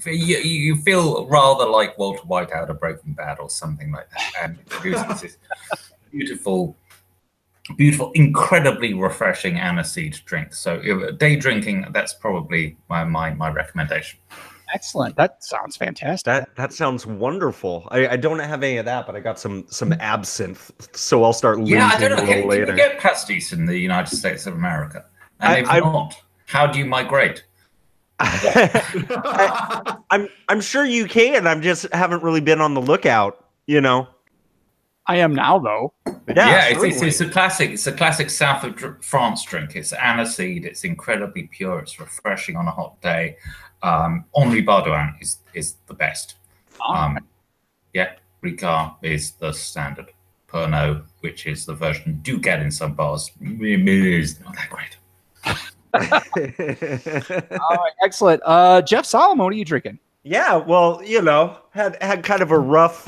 You feel rather like Walter White out of Breaking Bad or something like that, and it produces this beautiful, incredibly refreshing aniseed drink. So day drinking, that's probably my recommendation. Excellent. That sounds fantastic. That sounds wonderful. I don't have any of that, but I got some absinthe, so I'll start losing I don't know. a little later. Can you get pasties in the United States of America? And if not, how do you migrate? I'm sure you can. I just haven't really been on the lookout, you know. I am now, though. Yeah, it's a classic. It's a classic south of France drink. It's aniseed. It's incredibly pure. It's refreshing on a hot day. Henri Bardouin is the best. Ricard is the standard. Pernod, which is the version you do get in some bars, is not that great. All right, excellent. Jeff Solomon, what are you drinking? Yeah, well, you know, had kind of a rough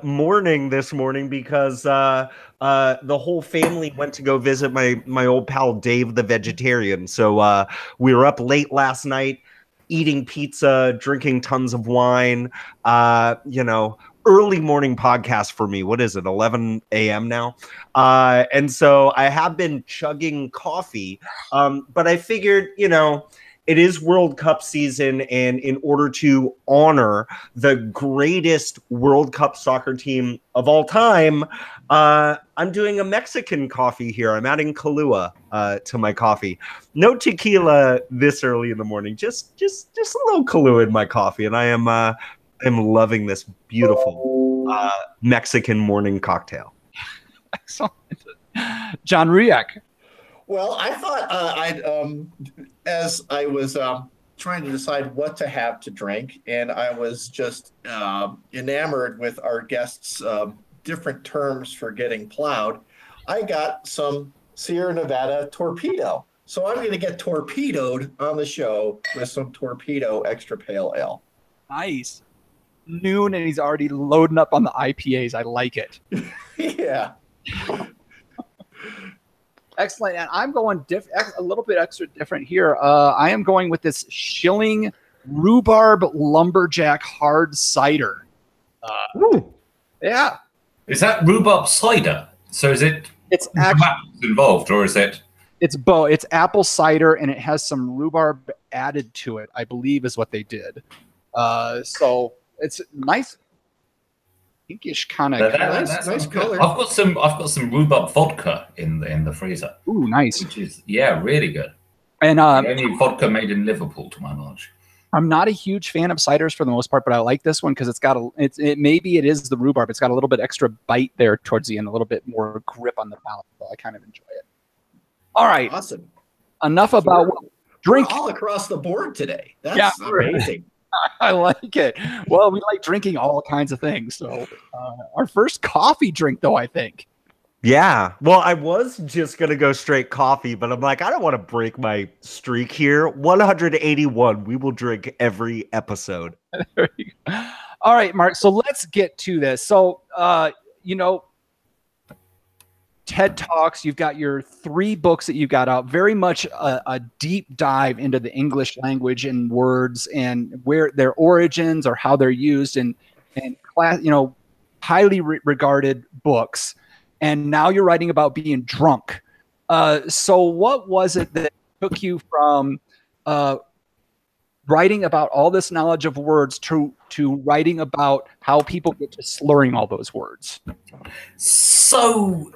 morning this morning because the whole family went to go visit my old pal Dave the vegetarian. So we were up late last night, eating pizza, drinking tons of wine. You know, early morning podcast for me. What is it, 11 a.m. now? And so I have been chugging coffee, but I figured, you know, it is World Cup season, and in order to honor the greatest World Cup soccer team of all time, I'm doing a Mexican coffee here. I'm adding Kahlua to my coffee. No tequila this early in the morning. Just a little Kahlua in my coffee, and I'm loving this beautiful Mexican morning cocktail. Excellent. John Riak. Well, I thought as I was trying to decide what to have to drink, and I was just enamored with our guests' different terms for getting plowed, I got some Sierra Nevada Torpedo. So I'm going to get torpedoed on the show with some Torpedo Extra Pale Ale. Nice. Noon, and he's already loading up on the IPAs. I like it. Yeah. Excellent. And I'm going a little bit extra different here. I am going with this Schilling Rhubarb Lumberjack Hard Cider. Yeah. Is that rhubarb cider? So is it? It's actually involved, or is it? It's both. It's apple cider, and it has some rhubarb added to it, I believe, is what they did. So it's nice. Pinkish kind of nice color. I've got some rhubarb vodka in the freezer. Ooh, nice. Which is really good. And only vodka made in Liverpool, to my knowledge. I'm not a huge fan of ciders for the most part, but I like this one because it's got maybe it is the rhubarb. It's got a little bit extra bite there towards the end, a little bit more grip on the palate. So I kind of enjoy it. All right, awesome. Enough about drink. We're all across the board today. That's amazing. I like it. Well, we like drinking all kinds of things. So our first coffee drink, though, I think. Yeah. Well, I was just going to go straight coffee, but I'm like, I don't want to break my streak here. 181. We will drink every episode. There you go. All right, Mark. So let's get to this. So, you know, TED Talks, you've got your 3 books that you got out, very much a deep dive into the English language and words and where their origins or how they're used and class, you know, highly regarded books. And now you're writing about being drunk. So what was it that took you from writing about all this knowledge of words to writing about how people get to slurring all those words? So,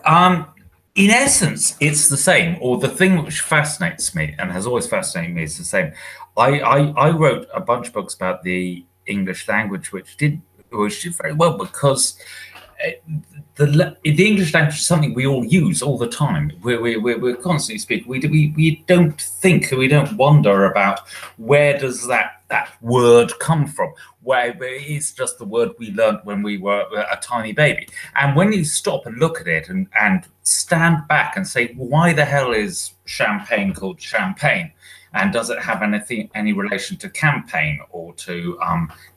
in essence, it's the same, or the thing which fascinates me and has always fascinated me is the same. I wrote a bunch of books about the English language, which did very well because the English language is something we all use all the time. We're constantly speaking. We don't think, we don't wonder about where does that word come from. Where it's just the word we learned when we were a tiny baby. And when you stop and look at it and stand back and say, why the hell is champagne called champagne? And does it have any relation to campaign or to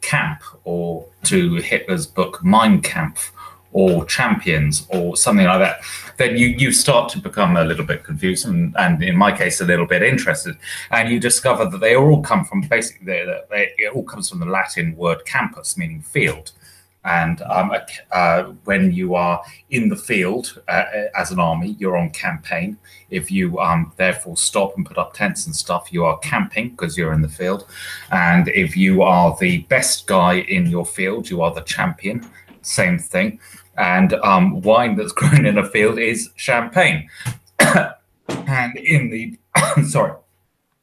camp or to Hitler's book Mein Kampf or champions or something like that, then you start to become a little bit confused and in my case a little bit interested, and you discover that they all come from basically it all comes from the Latin word campus, meaning field. And when you are in the field as an army, you're on campaign. If you therefore stop and put up tents and stuff, you are camping because you're in the field. And if you are the best guy in your field, you are the champion. Same thing. And wine that's grown in a field is champagne. And in the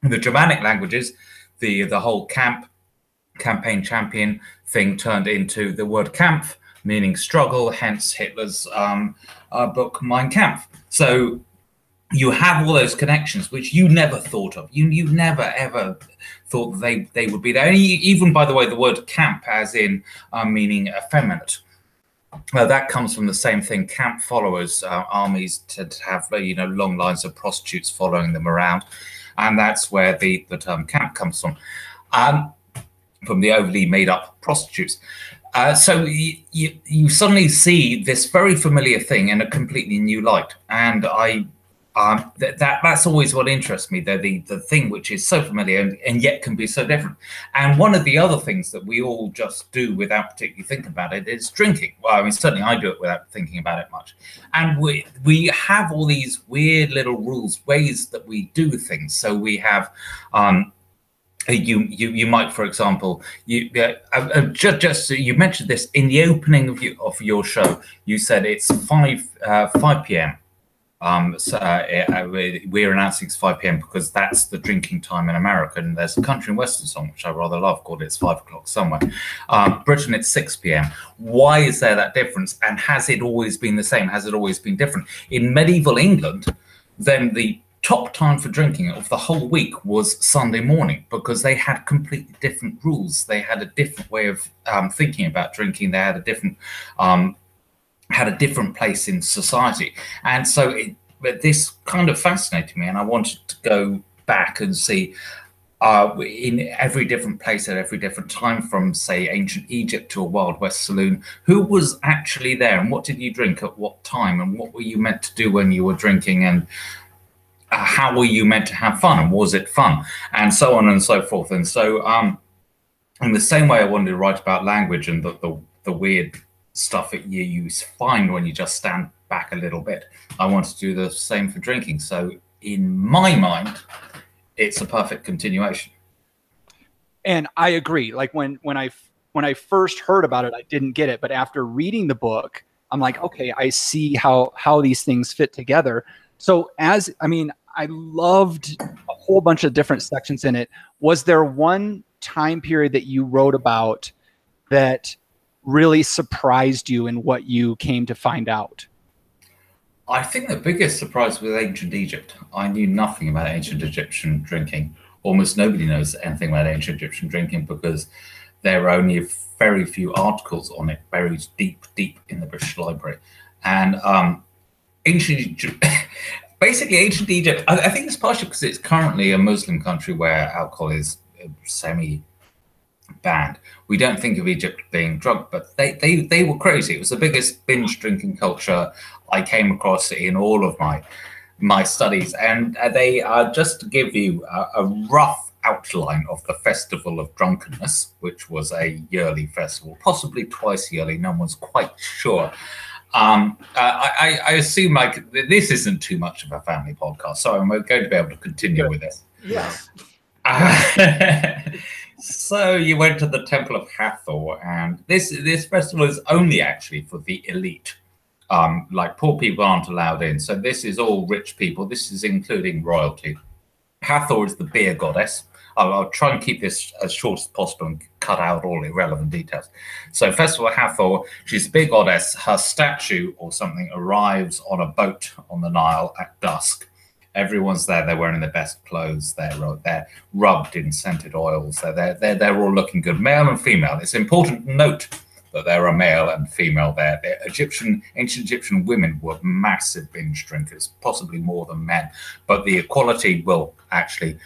in the Germanic languages, the whole campaign, champion thing turned into the word Kampf, meaning struggle, hence Hitler's book Mein Kampf. So you have all those connections which you never thought of. You never ever thought they would be there. And even, by the way, the word camp as in meaning effeminate. That comes from the same thing. Camp followers, armies tend to have long lines of prostitutes following them around, and that's where the term camp comes from the overly made up prostitutes. So you suddenly see this very familiar thing in a completely new light, and that's always what interests me. The thing which is so familiar and yet can be so different. And one of the other things that we all just do without particularly thinking about it is drinking. Well, I mean, certainly I do it without thinking about it much. And we have all these weird little rules, ways that we do things. So we have you might, for example, you mentioned this in the opening of your show. You said it's 5 p.m. We're announcing it's 5 p.m. because that's the drinking time in America. And there's a country and western song which I rather love called "It's 5 o'clock somewhere." Britain, it's 6 p.m. Why is there that difference? And has it always been the same? Has it always been different? In medieval England, then the top time for drinking of the whole week was Sunday morning, because they had completely different rules. They had a different way of thinking about drinking. They had a different place in society. And so this kind of fascinated me, and I wanted to go back and see in every different place at every different time, from say ancient Egypt to a Wild West saloon, who was actually there and what did you drink at what time and what were you meant to do when you were drinking, and how were you meant to have fun, and was it fun, and so on and so forth. And so in the same way I wanted to write about language and the weird stuff that you find when you just stand back a little bit, I want to do the same for drinking. So in my mind, it's a perfect continuation. And I agree. Like when I first heard about it, I didn't get it, but after reading the book, I'm like, okay, I see how these things fit together. So I loved a whole bunch of different sections in it. Was there one time period that you wrote about that really surprised you in what you came to find out? I think the biggest surprise was ancient Egypt. I knew nothing about ancient Egyptian drinking. Almost nobody knows anything about ancient Egyptian drinking because there are only very few articles on it buried deep in the British Library. And ancient Egypt, basically ancient Egypt, I think it's partially because it's currently a Muslim country where alcohol is semi-banned. We don't think of Egypt being drunk, but they were crazy. It was the biggest binge drinking culture I came across in all of my studies. And they just to give you a rough outline of the Festival of Drunkenness, which was a yearly festival, possibly twice yearly, no one's quite sure. I assume like this isn't too much of a family podcast, so I'm going to be able to continue with this. Yes. So you went to the Temple of Hathor, and this festival is only actually for the elite. Like poor people aren't allowed in. So this is all rich people. This is including royalty. Hathor is the beer goddess. I'll try and keep this as short as possible and cut out all irrelevant details. So Festival of Hathor, she's a beer goddess. Her statue or something arrives on a boat on the Nile at dusk. Everyone's there. They're wearing their best clothes. They're rubbed in scented oils. They're all looking good, male and female. It's important to note that there are male and female there. Ancient Egyptian women were massive binge drinkers, possibly more than men. But the equality will actually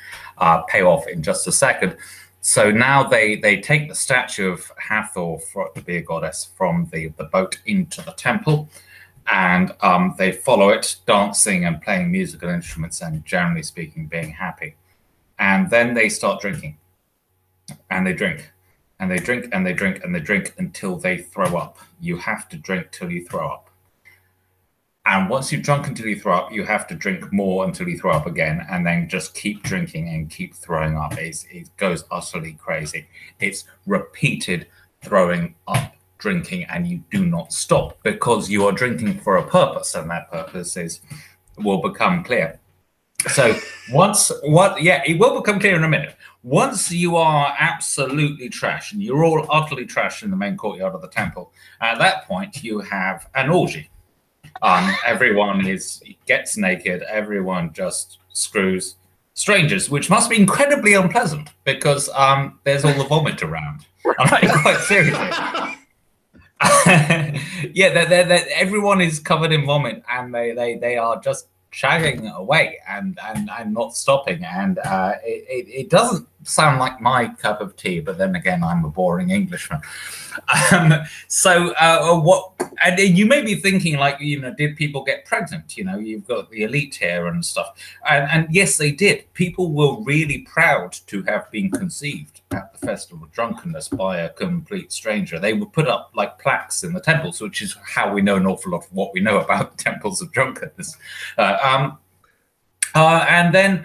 pay off in just a second. So now they take the statue of Hathor, to be a goddess, from the boat into the temple, and they follow it, dancing and playing musical instruments and, generally speaking, being happy. And then they start drinking, and they drink, and they drink, and they drink, and they drink until they throw up. You have to drink till you throw up. And once you've drunk until you throw up, you have to drink more until you throw up again, and then just keep drinking and keep throwing up. It goes utterly crazy. It's repeated throwing up, drinking, and you do not stop, because you are drinking for a purpose, and that purpose will become clear. So it will become clear in a minute. Once you are absolutely trash, and you're all utterly trash in the main courtyard of the temple, at that point you have an orgy. Everyone gets naked. Everyone just screws strangers, which must be incredibly unpleasant, because there's all the vomit around. Quite seriously. Yeah, everyone is covered in vomit, and they are just shagging away and not stopping. And it doesn't sound like my cup of tea, but then again, I'm a boring Englishman. And you may be thinking, like, did people get pregnant? You've got the elite here and stuff. And yes, they did. People were really proud to have been conceived at the Festival of Drunkenness by a complete stranger. They would put up like plaques in the temples, which is how we know an awful lot of what we know about the temples of drunkenness. And then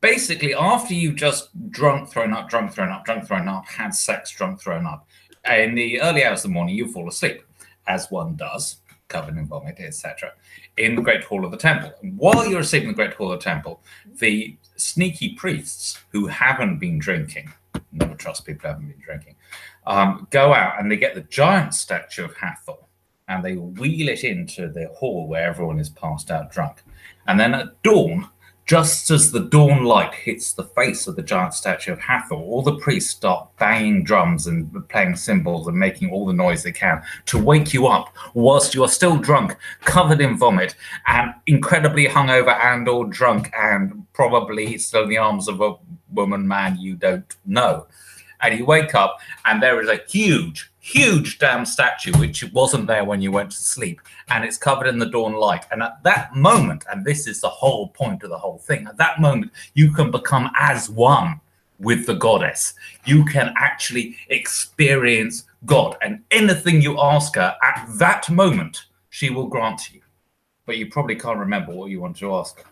basically, after you've just drunk, thrown up, had sex, drunk, thrown up, in the early hours of the morning, you fall asleep, as one does, covered in vomit, etc., in the Great Hall of the Temple. And while you're asleep in the Great Hall of the Temple, the sneaky priests who haven't been drinking, never trust people who haven't been drinking, go out and they get the giant statue of Hathor, and they wheel it into the hall where everyone is passed out drunk. And then at dawn, just as the dawn light hits the face of the giant statue of Hathor, all the priests start banging drums and playing cymbals and making all the noise they can to wake you up whilst you are still drunk, covered in vomit, and incredibly hungover and or drunk, and probably still in the arms of a woman, man you don't know. And you wake up, and there is a huge damn statue, which wasn't there when you went to sleep, and it's covered in the dawn light. And at that moment, and this is the whole point of the whole thing, at that moment, you can become as one with the goddess. You can actually experience God, and anything you ask her at that moment, she will grant you. But you probably can't remember what you want to ask her.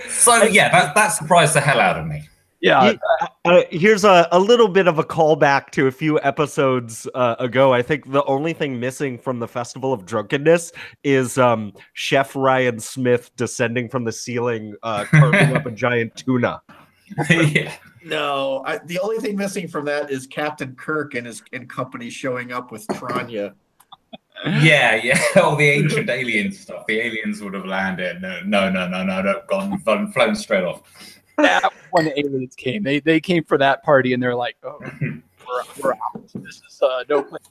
So yeah, that surprised the hell out of me. Yeah. Here's a little bit of a callback to a few episodes ago. I think the only thing missing from the Festival of Drunkenness is Chef Ryan Smith descending from the ceiling, carving up a giant tuna. Yeah. No, the only thing missing from that is Captain Kirk and company showing up with Tranya. Yeah. All the ancient alien stuff. The aliens would have landed. No, gone, flown straight off. That when the aliens came, they came for that party, and they're like, "Oh, we're out. This is no place."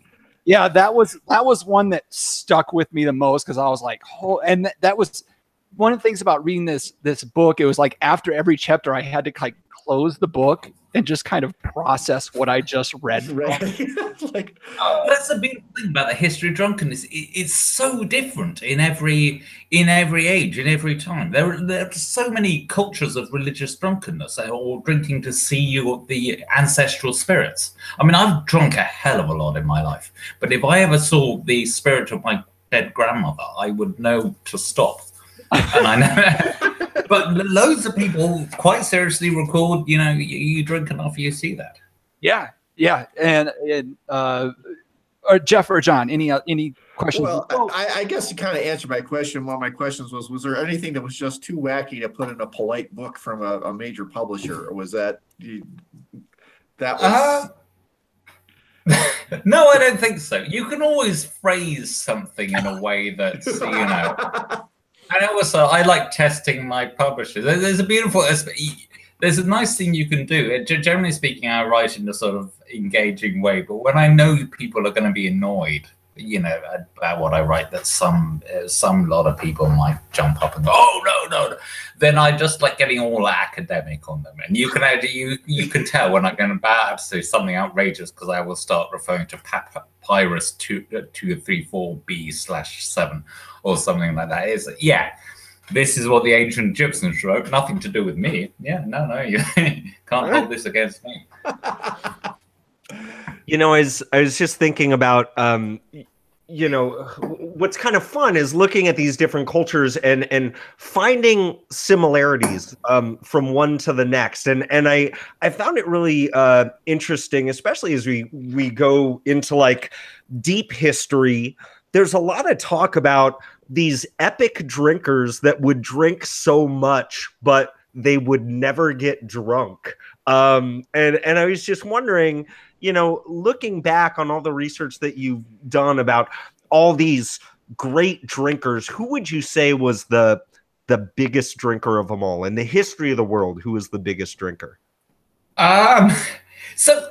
Yeah, that was one that stuck with me the most, because I was like, "Oh!" And that was one of the things about reading this book. It was like after every chapter, I had to like close the book and just kind of process what I just read. Like, that's the beautiful thing about the history of drunkenness. It's so different in every age, in every time. There are so many cultures of religious drunkenness, or drinking to see the ancestral spirits. I mean, I've drunk a hell of a lot in my life, but if I ever saw the spirit of my dead grandmother, I would know to stop. And I know. But loads of people quite seriously record, you drink enough, you see that. Yeah. And or Jeff or John, any questions? Well, I guess you kind of answered my question. One of my questions was there anything that was just too wacky to put in a polite book from a major publisher? Or was that was... No, I don't think so. You can always phrase something in a way that's, And also, I like testing my publishers. There's a nice thing you can do. Generally speaking, I write in a sort of engaging way, but when I know people are going to be annoyed, you know, about what I write, that some lot of people might jump up and go, oh no, then I just like getting all academic on them, and you can tell when I'm going about to say something outrageous, because I will start referring to Papyrus 234b/7 or something like that. Is this is what the ancient Egyptians wrote. Nothing to do with me. Yeah, no, you can't hold this against me. You know, I was just thinking about, you know, what's kind of fun is looking at these different cultures and finding similarities from one to the next. And I found it really interesting, especially as we go into like deep history. There's a lot of talk about these epic drinkers that would drink so much, but they would never get drunk. And I was just wondering, you know, looking back on all the research that you've done about all these great drinkers, who would you say was the biggest drinker of them all in the history of the world? Who was the biggest drinker? So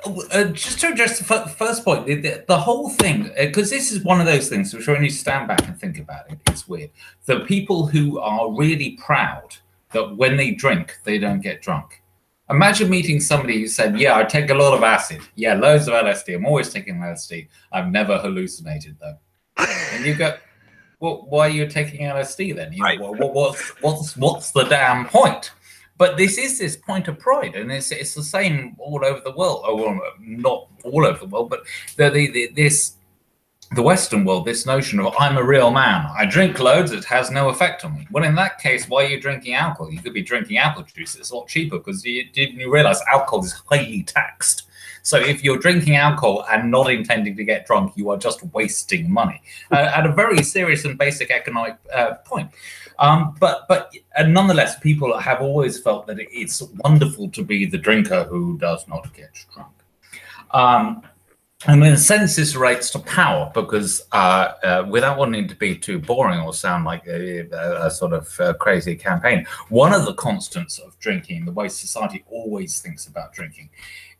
just to address the first point, the whole thing, because this is one of those things which when you stand back and think about it, it's weird. The people who are really proud that when they drink, they don't get drunk. Imagine meeting somebody who said, yeah, I take a lot of acid. Yeah, loads of LSD. I'm always taking LSD. I've never hallucinated, though. And you go, well, why are you taking LSD then? You know, what's the damn point? But this is this point of pride, and it's the same all over the world. Oh, well, not all over the world, but the Western world, this notion of I'm a real man. I drink loads, it has no effect on me. Well, in that case, why are you drinking alcohol? You could be drinking apple juice. It's a lot cheaper because you realize alcohol is highly taxed. So if you're drinking alcohol and not intending to get drunk, you are just wasting money at a very serious and basic economic point. But nonetheless, people have always felt that it's wonderful to be the drinker who does not get drunk. And in a sense, this relates to power because without wanting to be too boring or sound like a sort of crazy campaign, one of the constants of drinking, the way society always thinks about drinking,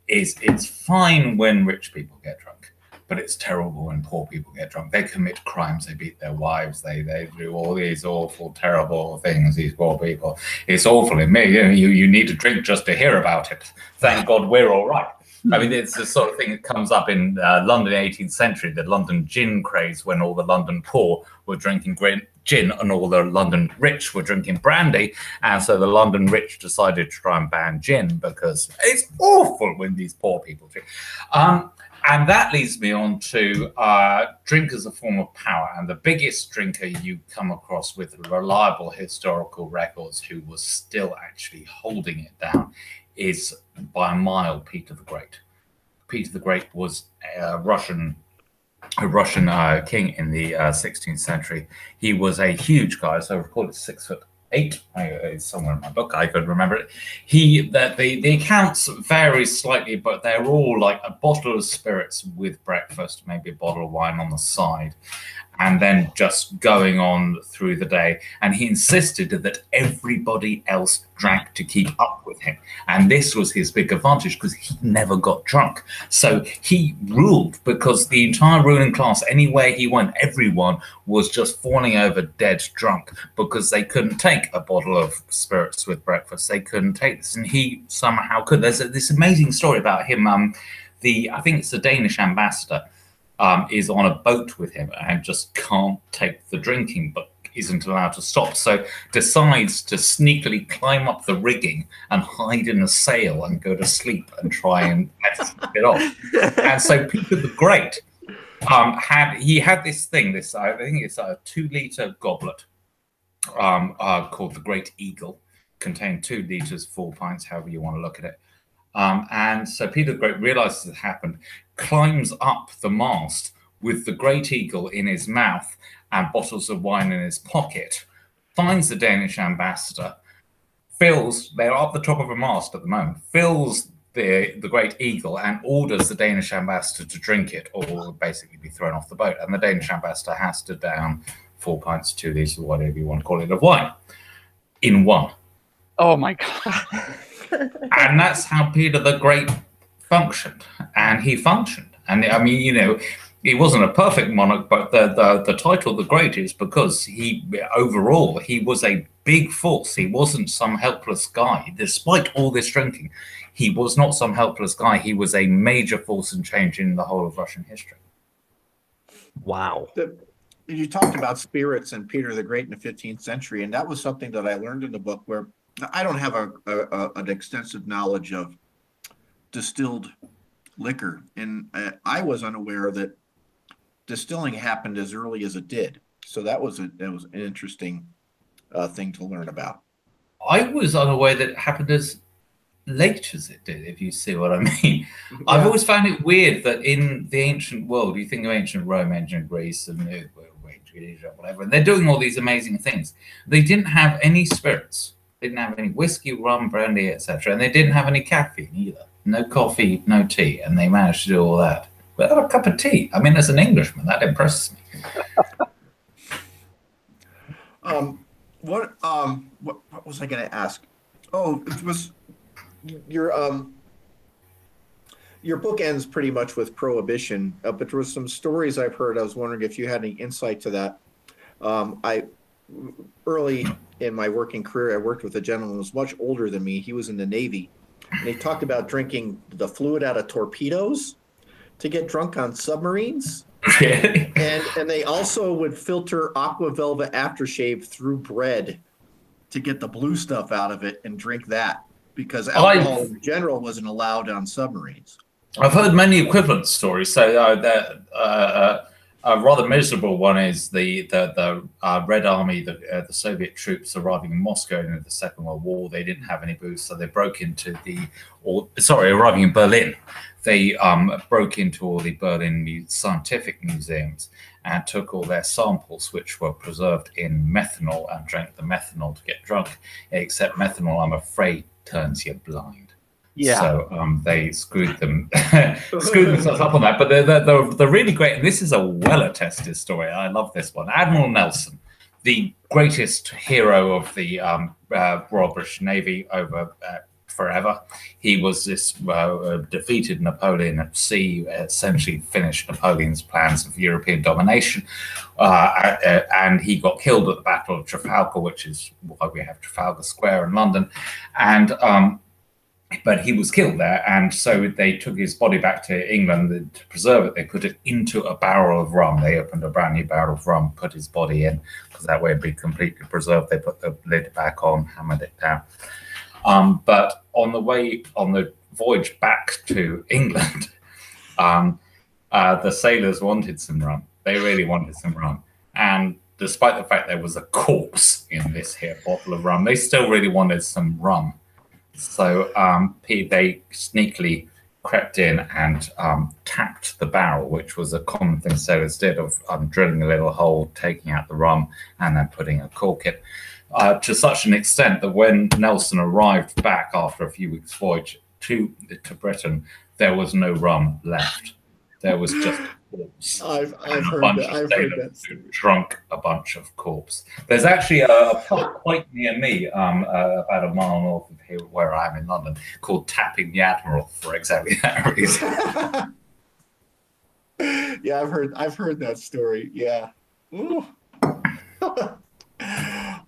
is it's fine when rich people get drunk, but it's terrible when poor people get drunk. They commit crimes, they beat their wives, they do all these awful, terrible things, these poor people. It's awful. In me, you need to drink just to hear about it. Thank God we're all right. I mean, it's the sort of thing that comes up in London 18th century, the London gin craze, when all the London poor were drinking gin and all the London rich were drinking brandy. And so the London rich decided to try and ban gin because it's awful when these poor people drink. And that leads me on to drink as a form of power. And the biggest drinker you come across with reliable historical records who was still actually holding it down is by a mile Peter the Great. Peter the Great was a Russian king in the 16th century. He was a huge guy, so I recall it's 6'8". It's somewhere in my book. I could remember it. The accounts vary slightly, but they're all like a bottle of spirits with breakfast, maybe a bottle of wine on the side, and then just going on through the day. And he insisted that everybody else drank to keep up with him. And this was his big advantage because he never got drunk. So he ruled because the entire ruling class, anywhere he went, everyone was just falling over dead drunk because they couldn't take a bottle of spirits with breakfast. They couldn't take this. And he somehow could. There's this amazing story about him. I think it's the Danish ambassador. Is on a boat with him and just can't take the drinking, but isn't allowed to stop. So decides to sneakily climb up the rigging and hide in a sail and go to sleep and try and get off. And so Peter the Great had this thing. I think it's a 2-liter goblet called the Great Eagle, contained 2 liters, 4 pints, however you want to look at it. And so Peter the Great realizes it happened, climbs up the mast with the Great Eagle in his mouth and bottles of wine in his pocket, finds the Danish ambassador, they're up the top of a mast at the moment, fills the Great Eagle and orders the Danish ambassador to drink it or basically be thrown off the boat. And the Danish ambassador has to down 4 pints, 2 liters, whatever you want to call it, of wine in one. Oh my God. And that's how Peter the Great functioned. And he functioned. And I mean, He wasn't a perfect monarch, but the title the Great is because overall he was a big force. He wasn't some helpless guy. Despite all this drinking, he was not some helpless guy. He was a major force and change in the whole of Russian history. Wow. You talked about spirits and Peter the Great in the 15th century, and that was something that I learned in the book, where I don't have an extensive knowledge of distilled liquor, and I was unaware that distilling happened as early as it did. So that was an interesting thing to learn about. I was unaware that it happened as late as it did, if you see what I mean. Yeah. I've always found it weird that in the ancient world, you think of ancient Rome, ancient Greece, and whatever, and they're doing all these amazing things. They didn't have any spirits, didn't have any whiskey, rum, brandy, etc., and they didn't have any caffeine either. No coffee, no tea, and they managed to do all that without a cup of tea. I mean, as an Englishman, that impresses me. What was I going to ask? Oh, it was your book ends pretty much with Prohibition, but there was some stories I've heard. I was wondering if you had any insight to that. Early in my working career, I worked with a gentleman who was much older than me. He was in the Navy, and he talked about drinking the fluid out of torpedoes to get drunk on submarines. and they also would filter aqua velva aftershave through bread to get the blue stuff out of it and drink that, because alcohol in general wasn't allowed on submarines. I've heard many equivalent stories. So a rather miserable one is the Red Army, the Soviet troops arriving in Moscow in the Second World War. They didn't have any booze, so they broke into arriving in Berlin. They broke into all the Berlin scientific museums and took all their samples, which were preserved in methanol, and drank the methanol to get drunk. Except methanol, I'm afraid, turns you blind. Yeah. So they screwed themselves up on that. But they're really great. And this is a well-attested story. I love this one. Admiral Nelson, the greatest hero of the Royal British Navy over forever. He was this defeated Napoleon at sea, essentially finished Napoleon's plans of European domination, and he got killed at the Battle of Trafalgar, which is why we have Trafalgar Square in London. And but he was killed there, and so they took his body back to England to preserve it. They put it into a barrel of rum. They opened a brand new barrel of rum, put his body in, because that way it'd be completely preserved. They put the lid back on, hammered it down. But on the voyage back to England, the sailors wanted some rum. They really wanted some rum, and despite the fact there was a corpse in this here bottle of rum, they still really wanted some rum. So they sneakily crept in and tapped the barrel, which was a common thing sailors did, of drilling a little hole, taking out the rum, and then putting a cork in. To such an extent that when Nelson arrived back after a few weeks' voyage to Britain, there was no rum left. There was just corpse. I've heard that. Who drunk a bunch of corpse. There's actually a pub quite near me, about a mile north of here, where I am in London, called Tapping the Admiral, for exactly that reason. Yeah, I've heard that story. Yeah. Ooh.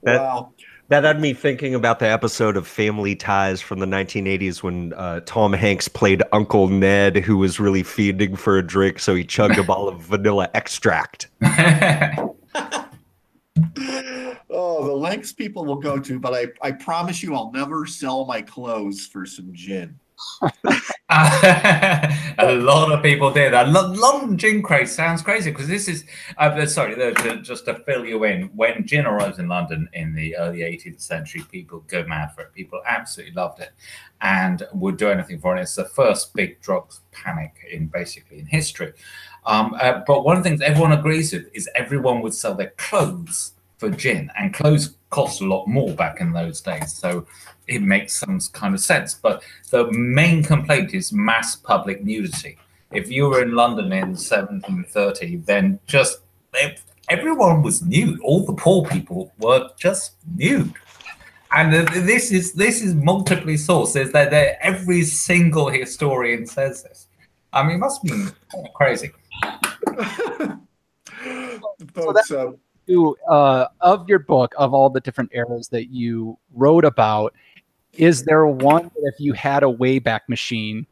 Wow. That had me thinking about the episode of Family Ties from the 1980s when Tom Hanks played Uncle Ned, who was really feeding for a drink, so he chugged a bottle of vanilla extract. Oh, the lengths people will go to, but I promise you I'll never sell my clothes for some gin. A lot of people did. Longjing Crate sounds crazy because this is just to fill you in. When gin arose in London in the early 18th century, people go mad for it. People absolutely loved it and would do anything for it. It's the first big drugs panic in history. But one of the things everyone agrees with is everyone would sell their clothes for gin, and clothes cost a lot more back in those days, so it makes some kind of sense. But the main complaint is mass public nudity. If you were in London in 1730, then everyone was nude. All the poor people were just nude. And this is multiply sourced. Every single historian says this. I mean, it must be kind of crazy. Folks, Of your book, of all the different eras that you wrote about, is there one that if you had a Wayback Machine,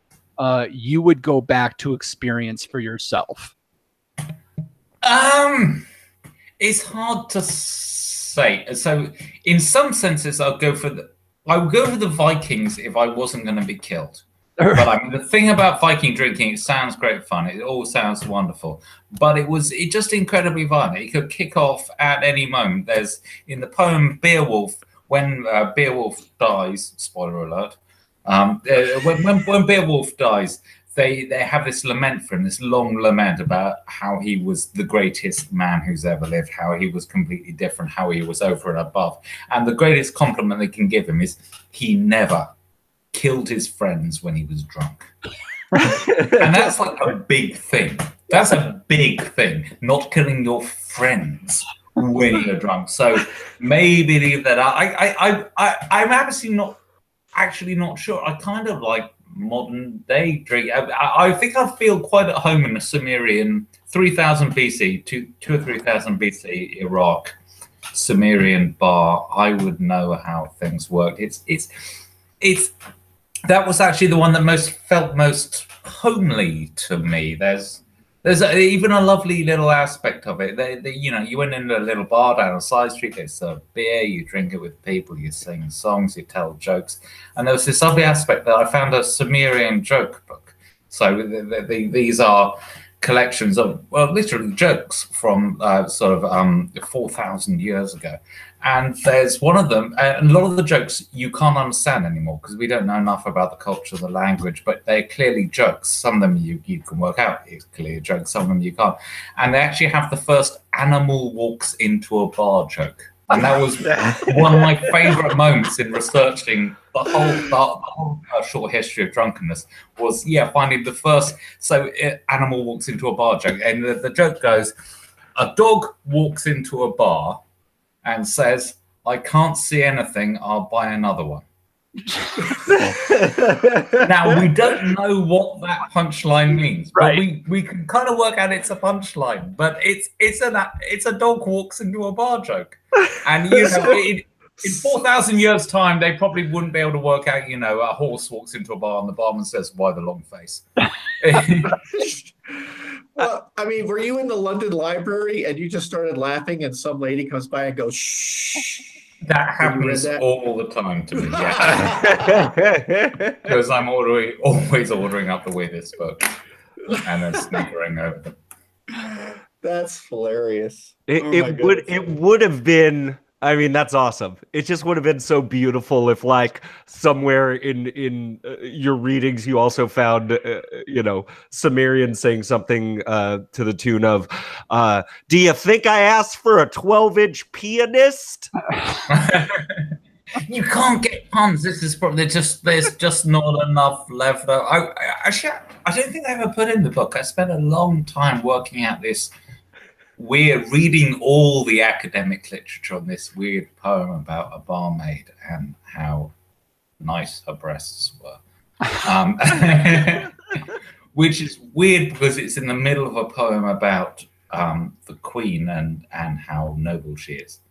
you would go back to experience for yourself? It's hard to say. So, in some senses, I would go for the Vikings if I wasn't going to be killed. But I mean, the thing about Viking drinking, it sounds great fun. It all sounds wonderful, but it just incredibly violent. It could kick off at any moment. There's in the poem Beowulf, when Beowulf dies. Spoiler alert. When Beowulf dies, they have this lament for him, this long lament about how he was the greatest man who's ever lived, how he was completely different, how he was over and above. And the greatest compliment they can give him is he never killed his friends when he was drunk. And that's like a big thing. That's a big thing, not killing your friends when you're drunk. So maybe leave that out. I'm actually not sure. I kind of like modern day drink. I think I feel quite at home in the Sumerian 3000 BC, 2 or 3000 BC Iraq Sumerian bar. I would know how things worked. It's that was actually the one that felt most homely to me. There's even a lovely little aspect of it. You went into a little bar down a side street, they serve beer, you drink it with people, you sing songs, you tell jokes. And there was this lovely aspect that I found a Sumerian joke book. So these are collections of, well, literally jokes from 4,000 years ago. And there's one of them, and a lot of the jokes you can't understand anymore because we don't know enough about the culture, the language, but they're clearly jokes. Some of them you can work out, it's clearly a joke, some of them you can't. And they actually have the first animal walks into a bar joke. And that was one of my favorite moments in researching the whole short history of drunkenness was, finding the first, animal walks into a bar joke. And the joke goes, a dog walks into a bar and says, I can't see anything, I'll buy another one. Now, we don't know what that punchline means, but we can kind of work out it's a punchline, but it's a dog walks into a bar joke. And, in 4,000 years' time, they probably wouldn't be able to work out, a horse walks into a bar and the barman says, why the long face? Well, I mean, were you in the London Library and you just started laughing and some lady comes by and goes, shh? That happens all the time to me, yeah. Because I'm always ordering up the weirdest books and then snickering over them. That's hilarious. It would have been, I mean, that's awesome. It just would have been so beautiful if, like, somewhere in your readings you also found, Sumerian saying something to the tune of, do you think I asked for a 12-inch pianist? You can't get puns. This is probably there's just not enough left. I don't think I ever put in the book. I spent a long time working out this weird, reading all the academic literature on this weird poem about a barmaid and how nice her breasts were. Which is weird because it's in the middle of a poem about the Queen and how noble she is.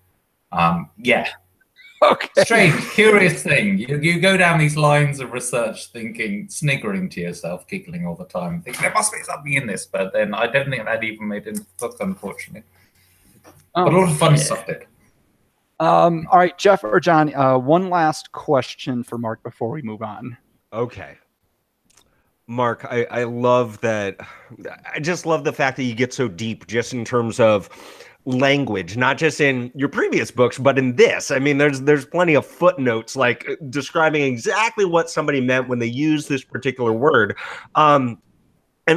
Okay. Strange, curious thing. You go down these lines of research thinking, sniggering to yourself, giggling all the time, thinking there must be something in this, but then I don't think that even made it into the book, unfortunately. But a lot of fun stuff did. All right, Jeff or John, one last question for Mark before we move on. Okay. Mark, I love that. I just love the fact that you get so deep just in terms of language, not just in your previous books, but in this. I mean, there's plenty of footnotes like describing exactly what somebody meant when they used this particular word. And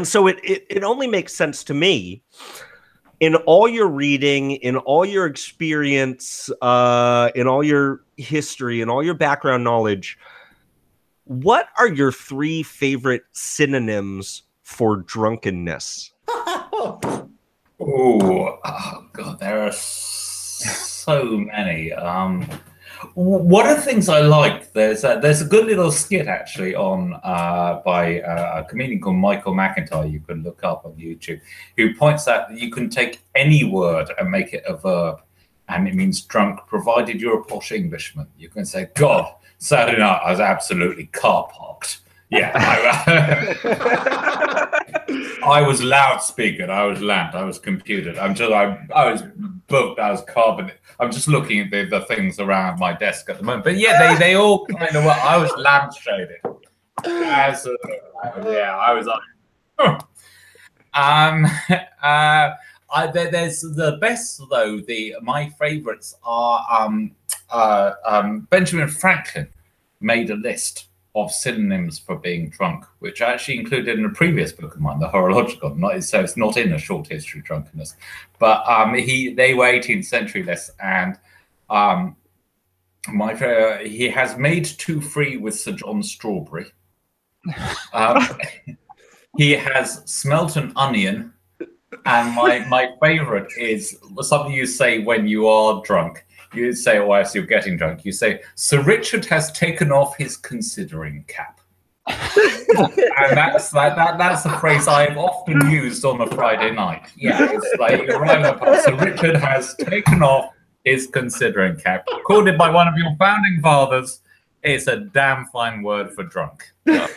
so it only makes sense to me in all your reading, in all your experience, in all your history, in all your background knowledge, what are your 3 favorite synonyms for drunkenness? Oh God, there are so many. One of the things I like, there's a good little skit actually on by a comedian called Michael McIntyre you can look up on YouTube, who points out that you can take any word and make it a verb, and it means drunk, provided you're a posh Englishman. You can say, God, Saturday night I was absolutely car-parked. Yeah, I was loudspeakered, I was lamped, I was computed. I was booked, I was carbon. I'm just looking at the things around my desk at the moment. But yeah, they all kind of were. I was lampshaded. Yeah, I was like, there's the best though. My favourites are Benjamin Franklin made a list of synonyms for being drunk, which I actually included in a previous book of mine, The Horological. So it's not in A Short History of Drunkenness, but they were 18th century lists, and he has made two free with Sir John Strawberry. He has smelt an onion, and my favourite is something you say when you are drunk. You say, oh, as you're getting drunk, you say, Sir Richard has taken off his considering cap. And that's a phrase I've often used on a Friday night. Yeah, it's like you're right up. Sir Richard has taken off his considering cap. Quoted by one of your founding fathers, it's a damn fine word for drunk. Yeah.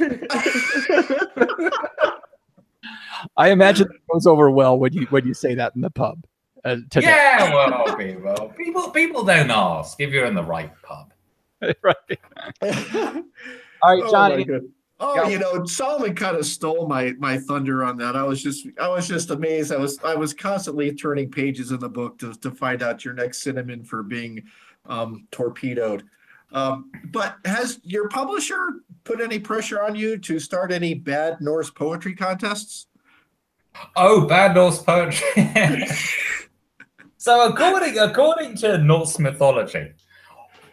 I imagine it goes over well when you say that in the pub. Today. Yeah, well, people don't ask if you're in the right pub. Right. All right, Johnny. Solomon kind of stole my thunder on that. I was just amazed. I was constantly turning pages in the book to find out your next synonym for being torpedoed. But has your publisher put any pressure on you to start any bad Norse poetry contests? Oh, bad Norse poetry. So according to Norse mythology,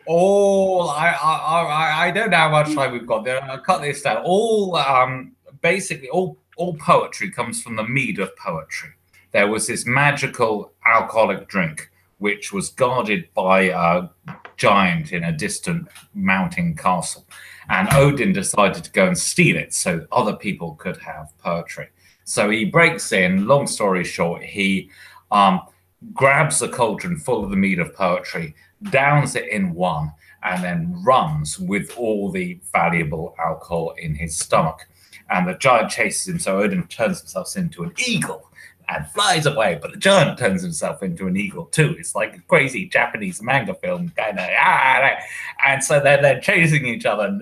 I don't know how much time we've got there. I'll cut this down. Basically all poetry comes from the mead of poetry. There was this magical alcoholic drink which was guarded by a giant in a distant mountain castle, and Odin decided to go and steal it so other people could have poetry. So he breaks in. Long story short, he grabs a cauldron full of the mead of poetry, downs it in one, and then runs with all the valuable alcohol in his stomach. And the giant chases him, so Odin turns himself into an eagle and flies away, but the giant turns himself into an eagle too. It's like a crazy Japanese manga film kind of, and so they're chasing each other. And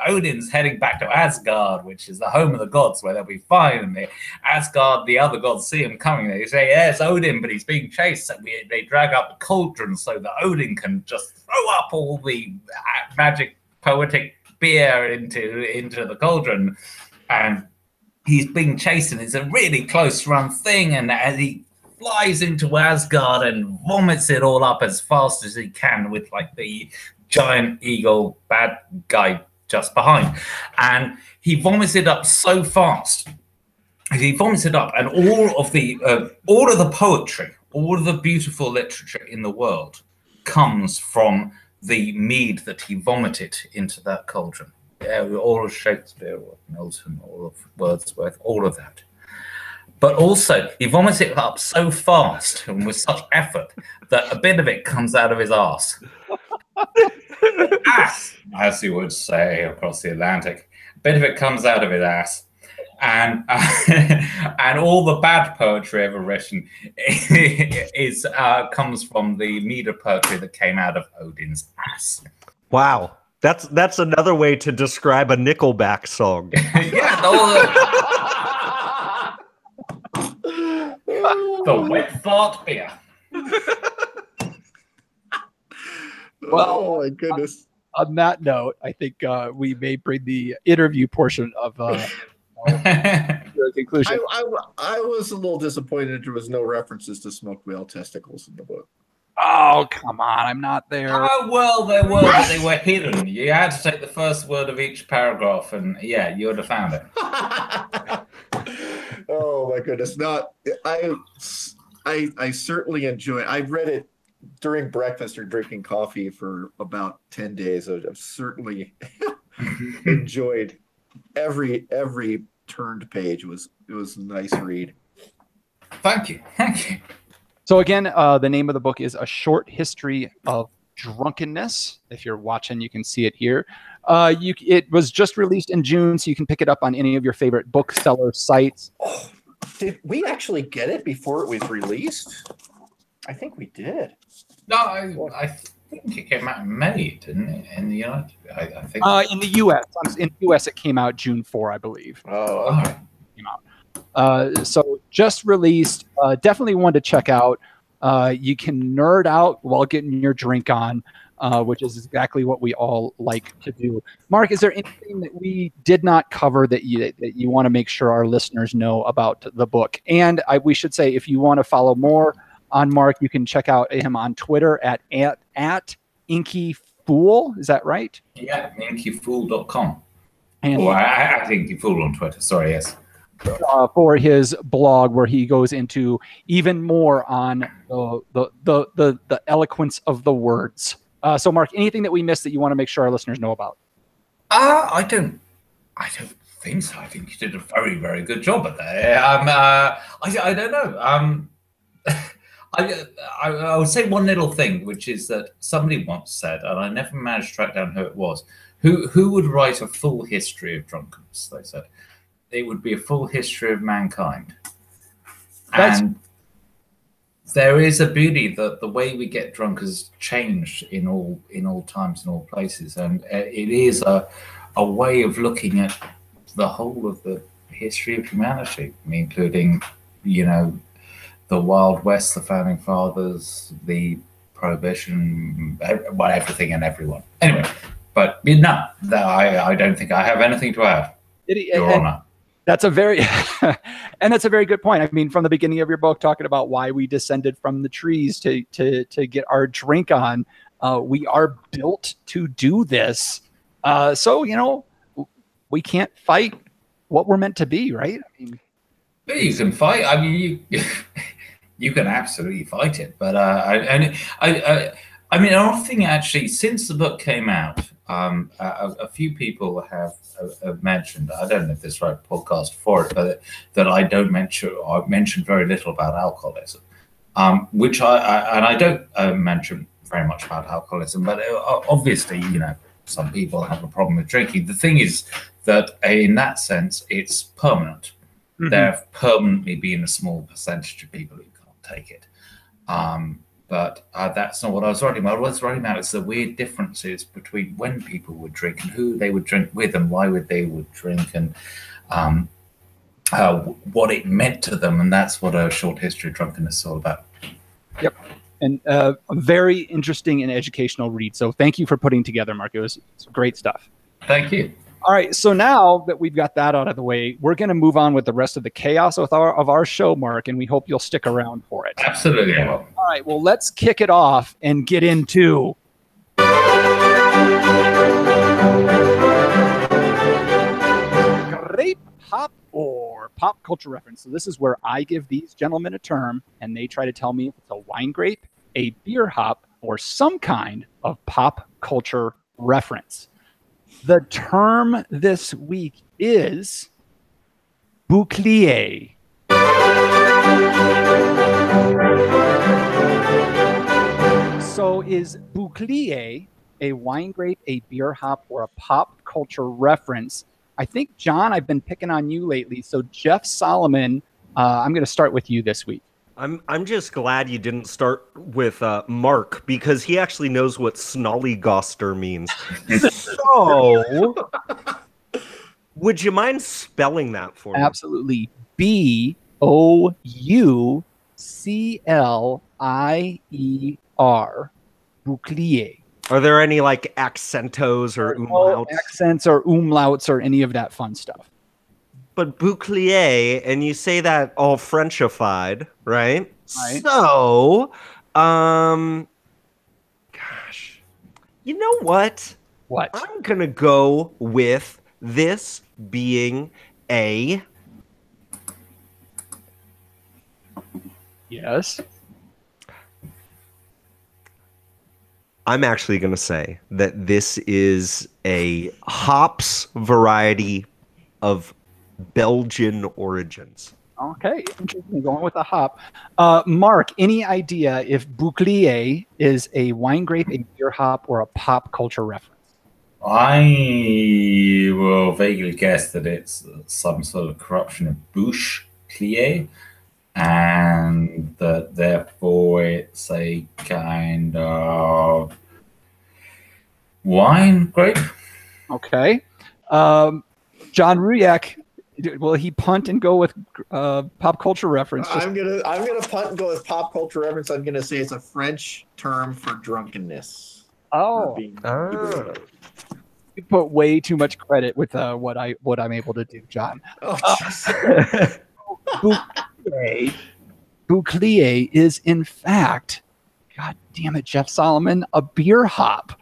Odin's heading back to Asgard, which is the home of the gods, where they'll be fine. And Asgard, the other gods see him coming. They say, "Yes, Odin," but he's being chased. So they drag up the cauldron so that Odin can just throw up all the magic poetic beer into the cauldron, and he's being chased, and it's a really close run thing. And as he flies into Asgard and vomits it all up as fast as he can, with like the giant eagle bad guy just behind, and he vomits it up so fast. He vomits it up, and all of the poetry, all of the beautiful literature in the world comes from the mead that he vomited into that cauldron. Yeah, all of Shakespeare, Milton, all of Wordsworth, all of that. But also, he vomits it up so fast and with such effort that a bit of it comes out of his arse. Ass, as you would say across the Atlantic. A bit of it comes out of his ass. And all the bad poetry ever written comes from the mead of poetry that came out of Odin's ass. Wow. That's another way to describe a Nickelback song. Yeah, the wet fart beer. Well, oh my goodness. On that note, I think we may bring the interview portion of to a conclusion. I was a little disappointed there was no references to smoked whale testicles in the book. Oh, come on. I'm not there. Oh, well, they were hidden. You had to take the first word of each paragraph, and yeah, you would have found it. Oh my goodness. No, I certainly enjoy it. I've read it during breakfast or drinking coffee for about 10 days. I've certainly enjoyed every turned page. It was a nice read. Thank you. Thank you. So again, the name of the book is A Short History of Drunkenness. If you're watching, you can see it here. It was just released in June, so you can pick it up on any of your favorite bookseller sites. Oh, did we actually get it before it was released? I think we did. No, I think it came out in May, didn't it? In the United, I think. In the U.S. In the U.S., it came out June 4, I believe. Oh, okay. Came out. So just released. Definitely one to check out. You can nerd out while getting your drink on, which is exactly what we all like to do. Mark, is there anything that we did not cover that you want to make sure our listeners know about the book? And we should say, if you want to follow more on Mark, you can check out him on Twitter at InkyFool. Is that right? Yeah, inkyfool.com. And I think Inkyfool on Twitter. Sorry, yes. For his blog, where he goes into even more on the eloquence of the words. So, Mark, anything that we missed that you want to make sure our listeners know about? I don't think so. I think you did a very, very good job at that. I don't know. I would say one little thing, which is that somebody once said, and I never managed to track down who it was, who would write a full history of drunkenness. They said it would be a full history of mankind. And there is a beauty that the way we get drunk has changed in all times and all places, and it is a way of looking at the whole of the history of humanity, including, the Wild West, the Founding Fathers, the Prohibition, everything and everyone. Anyway, but no, I don't think I have anything to add. Your Honor. That's a very, and that's a very good point. I mean, from the beginning of your book, talking about why we descended from the trees to get our drink on, we are built to do this. So we can't fight what we're meant to be, right? I mean, you can fight. I mean, you can absolutely fight it. But another thing, actually, since the book came out, a few people have mentioned, I don't know if this is the right podcast for it, but that I don't mention, or I've mentioned very little about alcoholism, which I don't mention very much about alcoholism, but obviously, some people have a problem with drinking. The thing is that in that sense, it's permanent. Mm-hmm. There have permanently been a small percentage of people who can't take it. But that's not what I was writing about. What I was writing about is the weird differences between when people would drink and who they would drink with and why they would drink and what it meant to them. And that's what A Short History of Drunkenness is all about. Yep. And a very interesting and educational read. So thank you for putting together, Mark. It was great stuff. Thank you. All right, so now that we've got that out of the way, we're going to move on with the rest of the chaos of our show, Mark, and we hope you'll stick around for it. Absolutely. Yeah. All right, well, let's kick it off and get into Grape Hop or Pop Culture Reference. So this is where I give these gentlemen a term, and they try to tell me if it's a wine grape, a beer hop, or some kind of pop culture reference. The term this week is bouclier. So is bouclier a wine grape, a beer hop, or a pop culture reference? I think, John, I've been picking on you lately. So Jeff Solomon, I'm going to start with you this week. I'm just glad you didn't start with Mark, because he actually knows what snollygoster means. So, would you mind spelling that for me? Absolutely. B-O-U-C-L-I-E-R. Bouclier. Are there any like accentos or umlauts? Accents or umlauts or any of that fun stuff. But bouclier, and you say that all Frenchified, right? Right. So, gosh, you know what? What? I'm going to go with this being a... Yes. I'm actually going to say that this is a hops variety of Belgian origins. Okay, interesting. Going with a hop. Mark, any idea if Bouclier is a wine grape, a beer hop, or a pop culture reference? I will vaguely guess that it's some sort of corruption of Bouche Clie, and that therefore it's a kind of wine grape. Okay. John Ruyak, will he punt and go with pop culture reference? I'm gonna punt and go with pop culture reference. I'm gonna say it's a French term for drunkenness. Oh, you put way too much credit with what I'm able to do, John. Bouclier is in fact, God damn it, Jeff Solomon, a beer hop.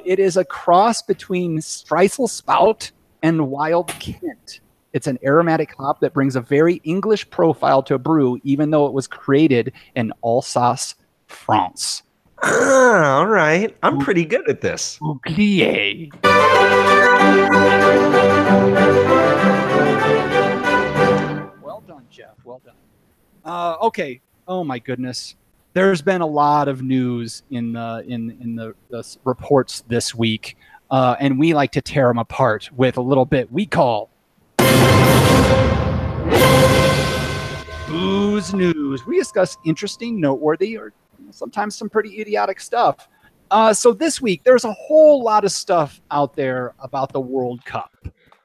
It is a cross between Streisel Spout and Wild Kent. It's an aromatic hop that brings a very English profile to a brew, even though it was created in Alsace, France. All right. I'm pretty good at this. Bouclier. Well done, Jeff. Well done. Okay. Oh my goodness. There's been a lot of news in the reports this week, and we like to tear them apart with a little bit we call booze news. We discuss interesting, noteworthy, or sometimes some pretty idiotic stuff. So this week, there's a whole lot of stuff out there about the World Cup.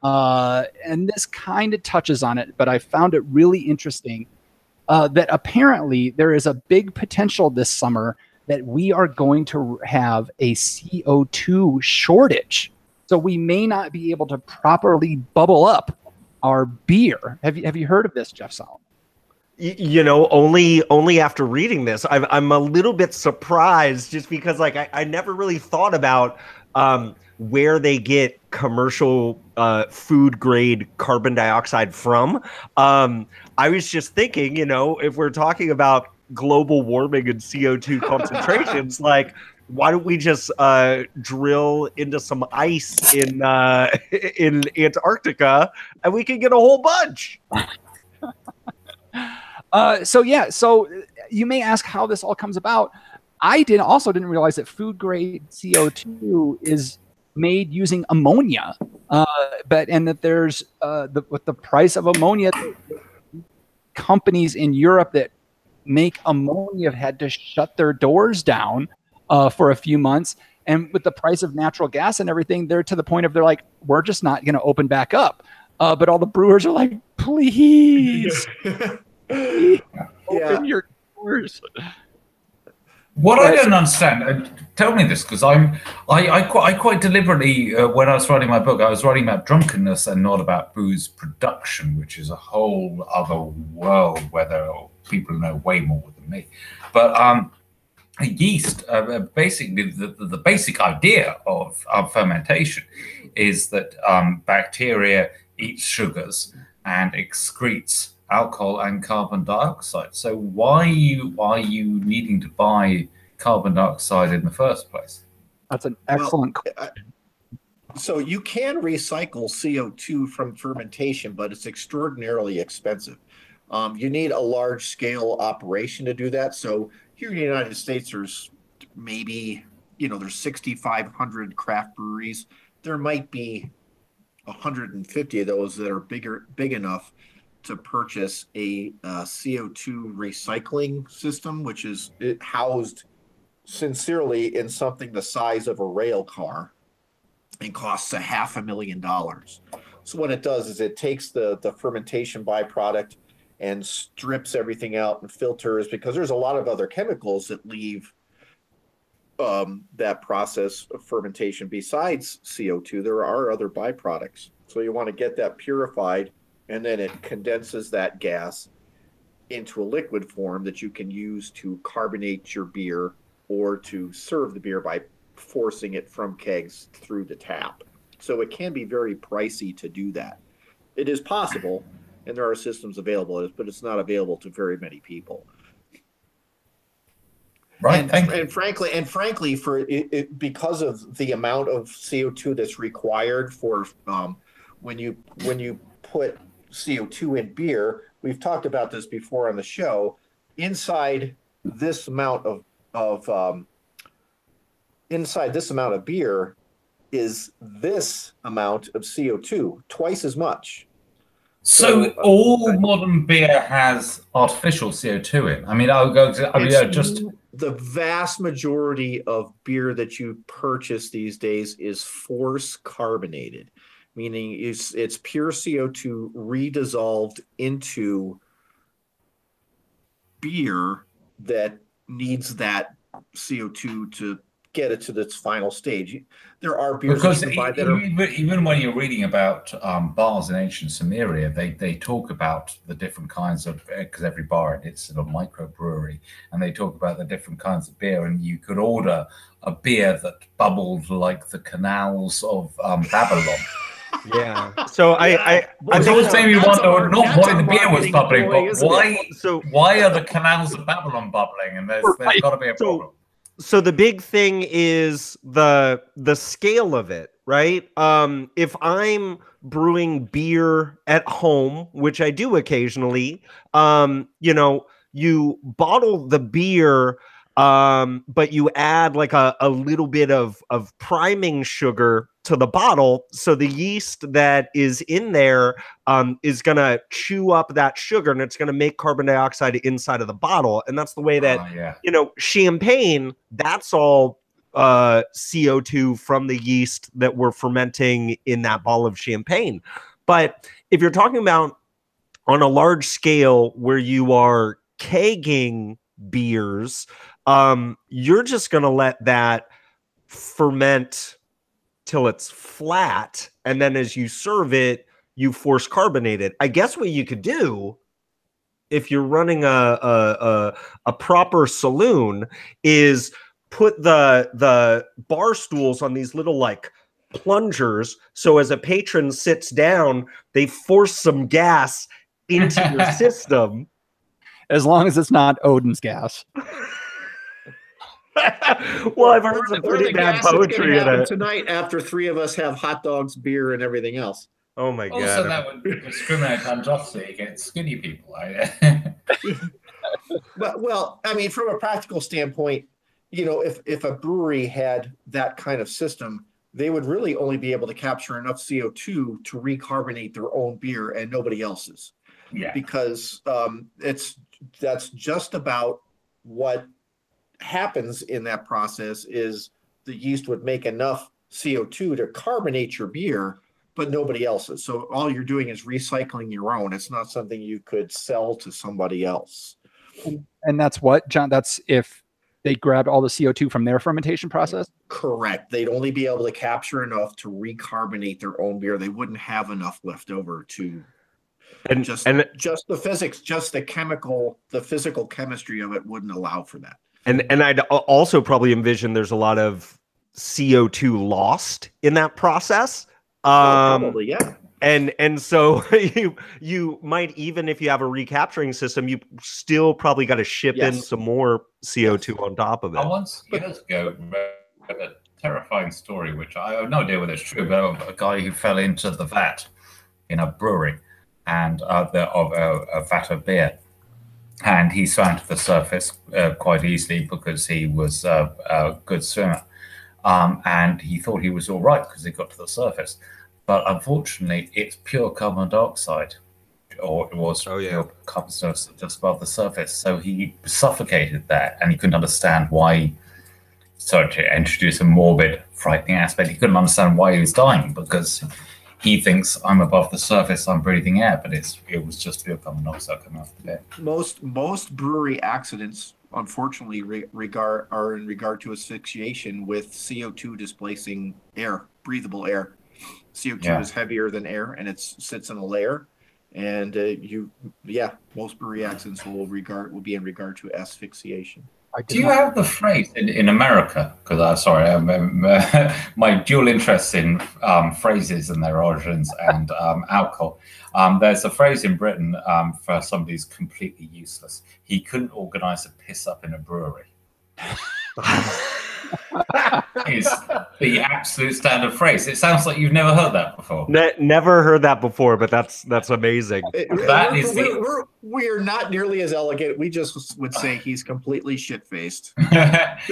And this kind of touches on it, but I found it really interesting that apparently there is a big potential this summer that we are going to have a CO2 shortage. So we may not be able to properly bubble up our beer. Have you heard of this, Jeff Solomon? You know, only after reading this, I'm a little bit surprised, just because like I never really thought about where they get commercial food grade carbon dioxide from. I was just thinking, you know, if we're talking about global warming and CO2 concentrations, like why don't we just drill into some ice in Antarctica and we can get a whole bunch. So you may ask how this all comes about. I didn't realize that food grade CO2 is made using ammonia, and that there's with the price of ammonia, companies in Europe that make ammonia have had to shut their doors down for a few months. And with the price of natural gas and everything, they're to the point of they're like, we're just not going to open back up. But all the brewers are like, please. Open your doors. What I don't understand, tell me this, because I quite deliberately, when I was writing my book, I was writing about drunkenness and not about booze production, which is a whole other world where there are people who know way more than me. But yeast, basically, the basic idea of fermentation is that bacteria eats sugars and excretes alcohol and carbon dioxide. So why are you needing to buy carbon dioxide in the first place? That's an excellent question. So you can recycle CO2 from fermentation, but it's extraordinarily expensive. You need a large scale operation to do that. So here in the United States, there's maybe, there's 6,500 craft breweries. There might be 150 of those that are big enough to purchase a CO2 recycling system, which is housed sincerely in something the size of a rail car and costs $500,000. So what it does is it takes the fermentation byproduct and strips everything out and filters, because there's a lot of other chemicals that leave that process of fermentation besides CO2. There are other byproducts. So you want to get that purified, and then it condenses that gas into a liquid form that you can use to carbonate your beer or to serve the beer by forcing it from kegs through the tap. So it can be very pricey to do that. It is possible, and there are systems available, but it's not available to very many people. Right. And frankly, for it, because of the amount of CO2 that's required for when you put CO2 in beer, we've talked about this before on the show. Inside this amount of beer is this amount of CO2, twice as much. So all modern beer has artificial CO2 in. I mean, just the vast majority of beer that you purchase these days is force carbonated, meaning it's pure CO2 redissolved into beer that needs that CO2 to get it to its final stage. There are beers because that you buy that are even when you're reading about bars in ancient Sumeria, they talk about the different kinds of, because every bar it's a microbrewery, and they talk about the different kinds of beer, and you could order a beer that bubbled like the canals of Babylon. Yeah. So I always made me wonder not why the beer was bubbling, but why are the canals of Babylon bubbling? And there's got to be a problem. So the big thing is the scale of it, right? If I'm brewing beer at home, which I do occasionally, you bottle the beer, but you add like a little bit of priming sugar to the bottle, so the yeast that is in there is gonna chew up that sugar, and it's gonna make carbon dioxide inside of the bottle. And that's the way that champagne, that's all CO2 from the yeast that we're fermenting in that bottle of champagne. But if you're talking about on a large scale where you are kegging beers, you're just gonna let that ferment till it's flat, and then as you serve it, you force carbonate it. I guess what you could do, if you're running a proper saloon, is put the bar stools on these little like plungers, so as a patron sits down, they force some gas into your system. As long as it's not Odin's gas. Well, I've heard some pretty bad poetry in it tonight after three of us have hot dogs, beer, and everything else. Oh my god! Also, that would discriminate unjustly against skinny people. Well, I mean, from a practical standpoint, if a brewery had that kind of system, they would really only be able to capture enough CO2 to recarbonate their own beer and nobody else's. Yeah. Because that's just about what happens in that process. Is the yeast would make enough CO2 to carbonate your beer, but nobody else's. So all you're doing is recycling your own. It's not something you could sell to somebody else. And that's what, John, that's if they grabbed all the CO2 from their fermentation process? Correct. They'd only be able to capture enough to recarbonate their own beer. They wouldn't have enough left over to just the physics, just the physical chemistry of it wouldn't allow for that. And I'd also probably envision there's a lot of CO2 lost in that process. Probably, yeah. And so you might, even if you have a recapturing system, you still probably got to ship in some more CO2 on top of it. I once years ago read a terrifying story, which I have no idea whether it's true, but a guy who fell into the vat in a brewery and of a vat of beer. And he swam to the surface quite easily because he was a good swimmer. And he thought he was all right because he got to the surface. But unfortunately, it's pure carbon dioxide, or it was pure carbon dioxide just above the surface. So he suffocated there, and he couldn't understand why. Sorry to introduce a morbid, frightening aspect. He couldn't understand why he was dying, because he thinks I'm above the surface, I'm breathing air, but it was just pure carbon dioxide coming off the bed. Most brewery accidents, unfortunately, are in regard to asphyxiation with CO2 displacing air, breathable air. CO2 is heavier than air, and it sits in a layer. And most brewery accidents will be in regard to asphyxiation. Do you have the phrase in America? Because my dual interest in phrases and their origins and alcohol. There's a phrase in Britain for somebody who's completely useless. He couldn't organise a piss up in a brewery. Is the absolute standard phrase. It sounds like you've never heard that before. Never heard that before, but that's amazing. We're not nearly as elegant. We just would say he's completely shit-faced.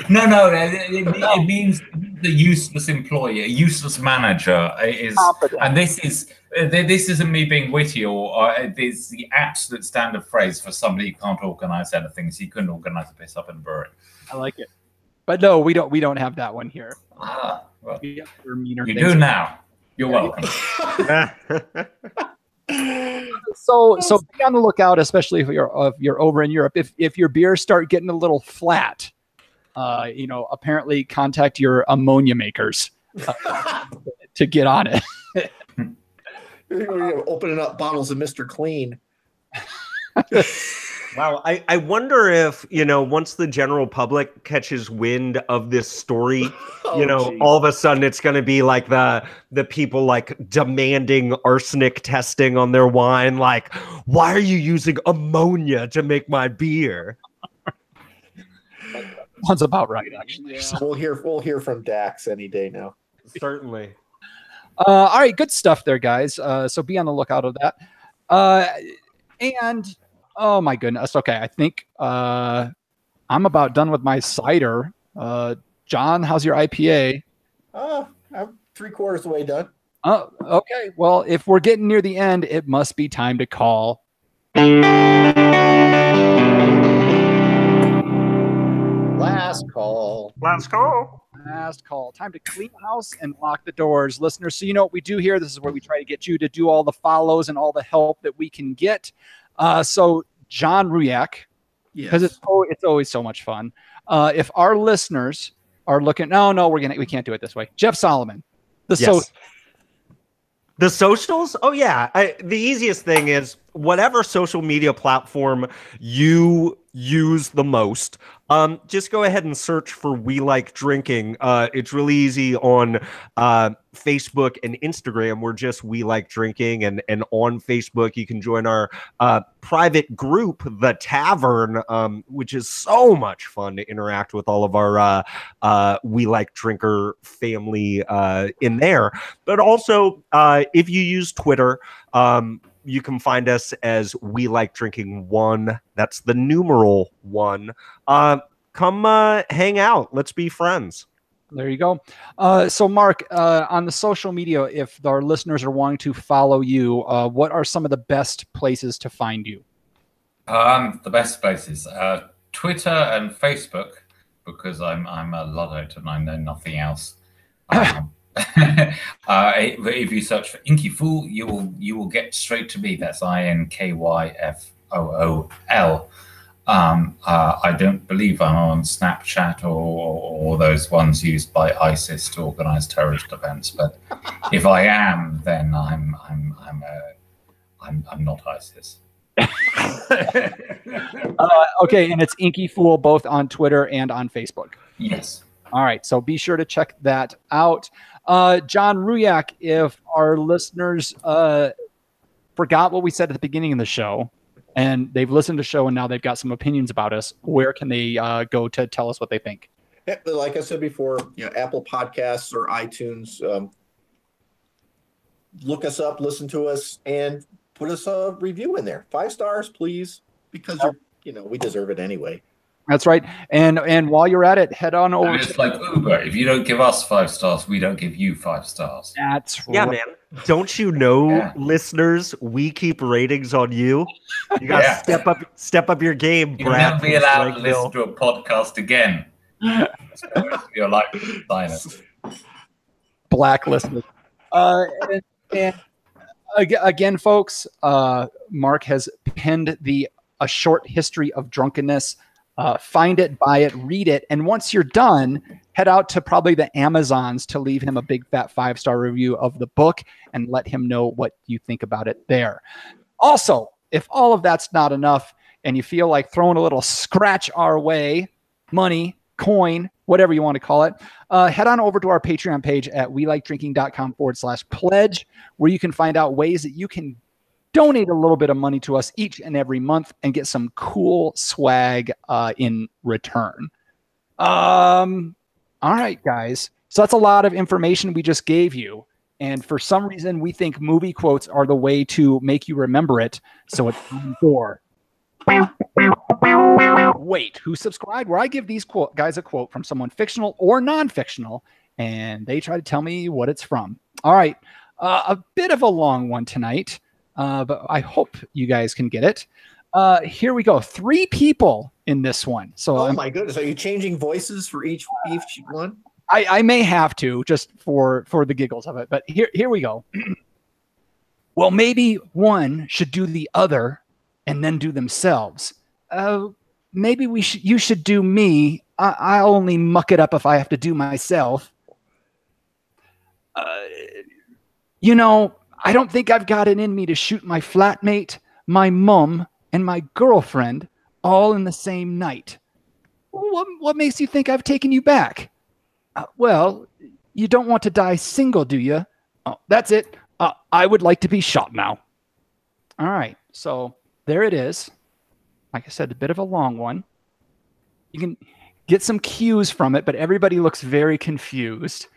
No, it means the useless employee, a useless manager is, and this isn't me being witty or it's the absolute standard phrase for somebody who can't organize anything. So you couldn't organize a piss up in a brewery. I like it. But no, we don't have that one here. Well, you do now. You're welcome. So be on the lookout, especially if you're over in Europe. If your beers start getting a little flat, apparently contact your ammonia makers to get on it. You're opening up bottles of Mr. Clean. Wow, I wonder if, once the general public catches wind of this story, all of a sudden it's going to be like the people like demanding arsenic testing on their wine. Like, why are you using ammonia to make my beer? Sounds about right, actually. Yeah, we'll hear from Dax any day now. Certainly. All right, good stuff there, guys. So be on the lookout of that. And oh my goodness. Okay, I think I'm about done with my cider. John, how's your IPA? I'm 3/4 of the way done. Oh, okay. Well, if we're getting near the end, it must be time to call. Last call. Last call. Time to clean house and lock the doors. Listeners, so you know what we do here. This is where we try to get you to do all the follows and all the help that we can get. So John Ruyak, because it's always so much fun. If our listeners are looking, we can't do it this way. Jeff Solomon, the socials. Oh yeah, the easiest thing is whatever social media platform you use the most. Just go ahead and search for We Like Drinking. It's really easy on Facebook and Instagram. We're just We Like Drinking, and on Facebook you can join our private group, The Tavern, which is so much fun to interact with all of our We Like Drinker family in there. But also, if you use Twitter, you can find us as We Like Drinking 1. That's the numeral 1. Come hang out. Let's be friends. There you go. So Mark, on the social media, if our listeners are wanting to follow you, what are some of the best places to find you? The best places, Twitter and Facebook, because I'm a Luddite and I know nothing else. If you search for Inky Fool, you will get straight to me. That's INKYFOOL. I don't believe I'm on Snapchat or those ones used by ISIS to organize terrorist events. But if I am, then I'm not ISIS. Okay, and it's Inky Fool both on Twitter and on Facebook. Yes. All right, so be sure to check that out. John Ruyak, if our listeners forgot what we said at the beginning of the show, and they've listened to the show and now they've got some opinions about us, where can they go to tell us what they think? Like I said before, Apple Podcasts or iTunes. Look us up, listen to us, and put us a review in there. 5 stars, please, because we deserve it anyway. That's right. And while you're at it, head on over. It's like Uber. If you don't give us 5 stars, we don't give you 5 stars. That's right. Yeah, man. Don't you know, listeners, we keep ratings on you. You got to step up your game, You'll Brad. never be allowed to listen to a podcast again. Your life is silent. Blacklisted. And again, folks, Mark has penned a short history of drunkenness. Find it, buy it, read it, and once you're done, head out to probably the Amazons to leave him a big fat 5-star review of the book and let him know what you think about it there. Also, if all of that's not enough and you feel like throwing a little scratch our way, money, coin, whatever you want to call it, head on over to our Patreon page at welikedrinking.com/pledge, where you can find out ways that you can donate a little bit of money to us each and every month and get some cool swag in return. All right, guys. So that's a lot of information we just gave you. And for some reason, we think movie quotes are the way to make you remember it. So it's time for Wait, Who Subscribed? Where I give these guys a quote from someone fictional or non-fictional, and they try to tell me what it's from. All right. A bit of a long one tonight, but I hope you guys can get it. Here we go. 3 people in this one. So my goodness. Are you changing voices for each one? I may have to just for the giggles of it, but here we go. Well, maybe one should do the other and then do themselves. Maybe you should do me. I'll only muck it up if I have to do myself. I don't think I've got it in me to shoot my flatmate, my mum, and my girlfriend all in the same night. What makes you think I've taken you back? Well, you don't want to die single, do you? Oh, that's it. I would like to be shot now. All right. So there it is. Like I said, a bit of a long one. You can get some cues from it, but everybody looks very confused.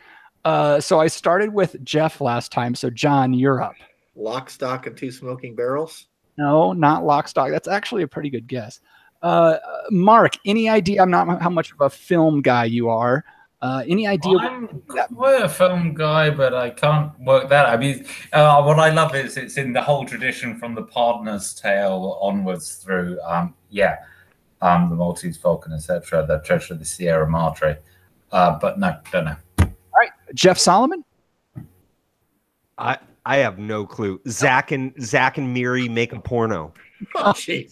So I started with Jeff last time. So John, you're up. Lock, stock, and 2 smoking barrels? No, not lock, stock. That's actually a pretty good guess. Mark, any idea? I'm not how much of a film guy you are. Any idea? I'm quite a film guy, but I can't work that. I mean, what I love is it's in the whole tradition from the Pardoner's Tale onwards through, the Maltese Falcon, etc., the Treasure of the Sierra Madre. But no, don't know. All right, Jeff Solomon. I have no clue. Zach and Miri make a porno. Oh, jeez.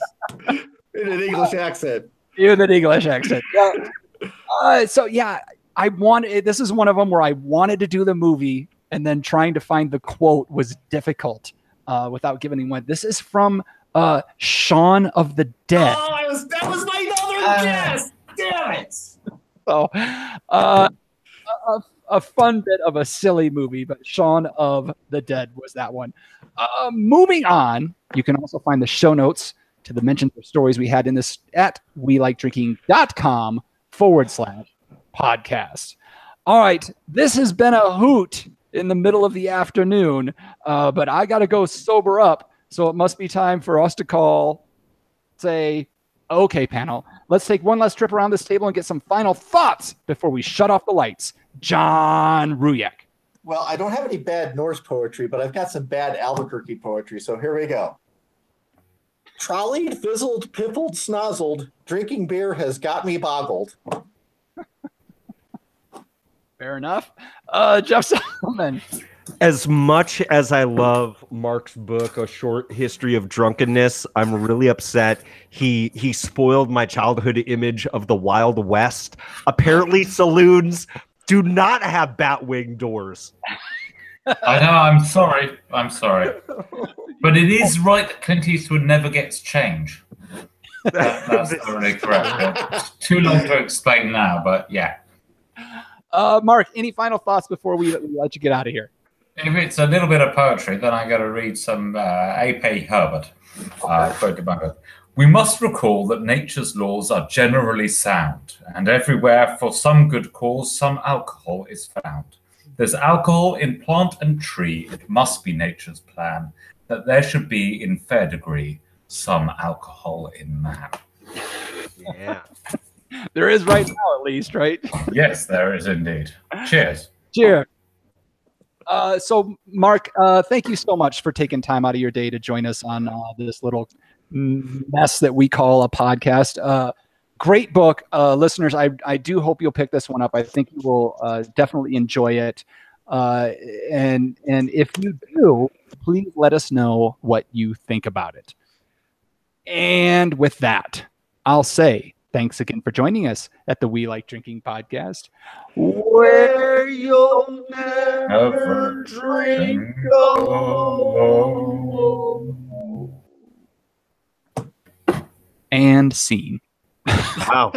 In an English accent. In an English accent. Yeah. This is one of them where I wanted to do the movie and then trying to find the quote was difficult without giving anyone. This is from Shaun of the Dead. Oh, that was my other guess. Damn it. So, a fun bit of a silly movie, but Shaun of the Dead was that one. Moving on, you can also find the show notes to the mentions of stories we had in this at welikedrinking.com/podcast. All right, this has been a hoot in the middle of the afternoon, but I got to go sober up, so it must be time for us to say, okay, panel, let's take one last trip around this table and get some final thoughts before we shut off the lights. John Ruyak. Well, I don't have any bad Norse poetry, but I've got some bad Albuquerque poetry, so here we go. Trolleyed, fizzled, pimpled, snozzled, drinking beer has got me boggled. Fair enough. Jeff Solomon. As much as I love Mark's book, A Short History of Drunkenness, I'm really upset. He spoiled my childhood image of the Wild West. Apparently, saloons do not have bat-wing doors. I know, I'm sorry. But it is right that Clint Eastwood never gets change. That's totally correct. It's too long to explain now, but yeah. Mark, any final thoughts before we let you get out of here? If it's a little bit of poetry, then I got to read some A.P. Herbert. We must recall that nature's laws are generally sound, and everywhere for some good cause, some alcohol is found. There's alcohol in plant and tree. It must be nature's plan that there should be, in fair degree, some alcohol in man. Yeah. There is right now, at least, right? Yes, there is indeed. Cheers. Cheers. So, Mark, thank you so much for taking time out of your day to join us on this little mess that we call a podcast. Great book. Listeners, I do hope you'll pick this one up. I think you will definitely enjoy it. And if you do, please let us know what you think about it. And with that, I'll say thanks again for joining us at the We Like Drinking podcast, where you'll never drink alone. And scene. Wow.